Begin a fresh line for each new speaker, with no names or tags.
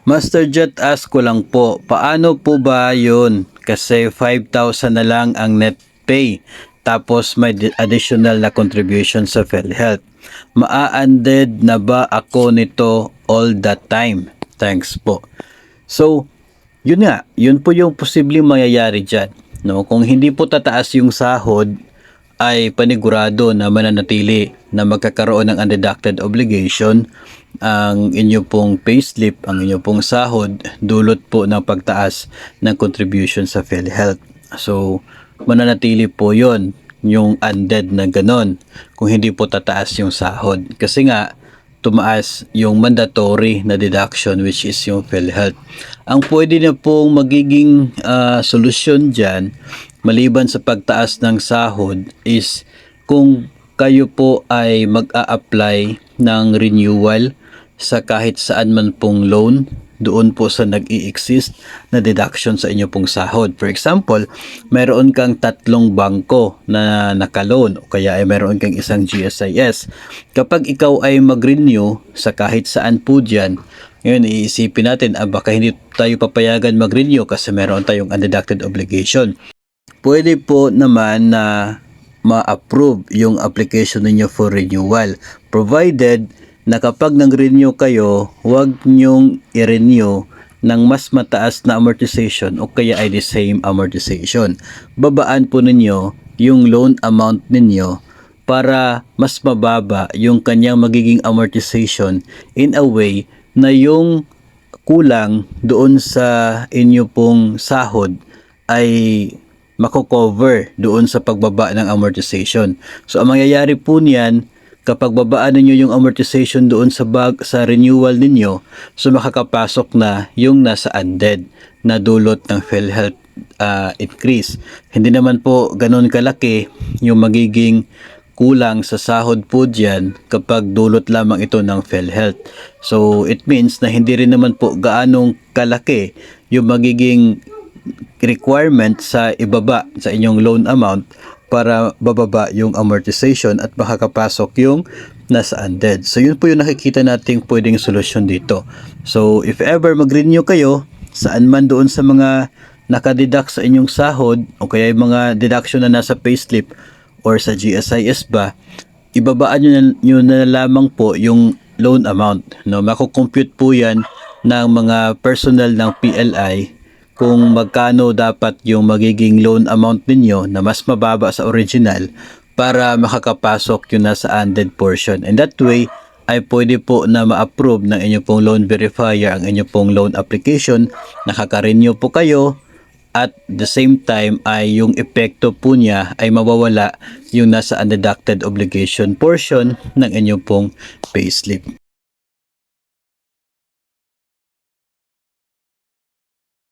Master Jet, ask ko lang po, paano po ba yun? Kasi 5,000 na lang ang net pay. Tapos may additional na contribution sa PhilHealth. Maa-unded na ba ako nito all the time? Thanks po. So, yun nga, yun po yung posibleng mangyayari dyan. No? Kung hindi po tataas yung sahod, ay panigurado na mananatili na magkakaroon ng undeducted obligation ang inyo pong payslip, ang inyo pong sahod, dulot po ng pagtaas ng contribution sa PhilHealth. So, mananatili po yon yung undead na ganon kung hindi po tataas yung sahod. Kasi nga, tumaas yung mandatory na deduction which is yung PhilHealth. Ang pwede na pong magiging solusyon dyan maliban sa pagtaas ng sahod is kung kayo po ay mag-a-apply ng renewal sa kahit saan man pong loan doon po sa nag-i-exist na deduction sa inyo pong sahod. For example, mayroon kang 3 bangko na naka-loan o kaya ay mayroon kang isang GSIS. Kapag ikaw ay mag-renew sa kahit saan po dyan, ngayon iisipin natin, baka hindi tayo papayagan mag-renew kasi mayroon tayong undeducted obligation. Pwede po naman na ma-approve yung application ninyo for renewal, provided na kapag nag-renew kayo, huwag nyong i-renew ng mas mataas na amortization o kaya ay the same amortization. Babaan po ninyo yung loan amount ninyo para mas mababa yung kanyang magiging amortization in a way na yung kulang doon sa inyo pong sahod ay mako-cover doon sa pagbaba ng amortization. So ang mangyayari po niyan, kapag babaan ninyo yung amortization doon sa renewal ninyo, so makakapasok na yung nasa undead na dulot ng PhilHealth increase. Hindi naman po ganun kalaki yung magiging kulang sa sahod po dyan kapag dulot lamang ito ng PhilHealth. So it means na hindi rin naman po gaanong kalaki yung magiging requirement sa ibaba sa inyong loan amount para bababa yung amortization at makakapasok yung nasa undead. So yun po yung nakikita nating pwedeng solusyon dito. So if ever mag-renew kayo, saan man doon sa mga nakadeduct sa inyong sahod o kaya yung mga deduction na nasa payslip or sa GSIS ba, ibabaan nyo na lamang po yung loan amount. No? Mako-compute po yan ng mga personnel ng PLI kung magkano dapat yung magiging loan amount ninyo na mas mababa sa original para makakapasok yung nasa undead portion. And that way, ay pwede po na ma-approve ng inyo pong loan verifier ang inyo pong loan application, nakaka-renew po kayo, at the same time ay yung epekto po niya ay mawawala yung nasa undeducted obligation portion ng inyo pong payslip.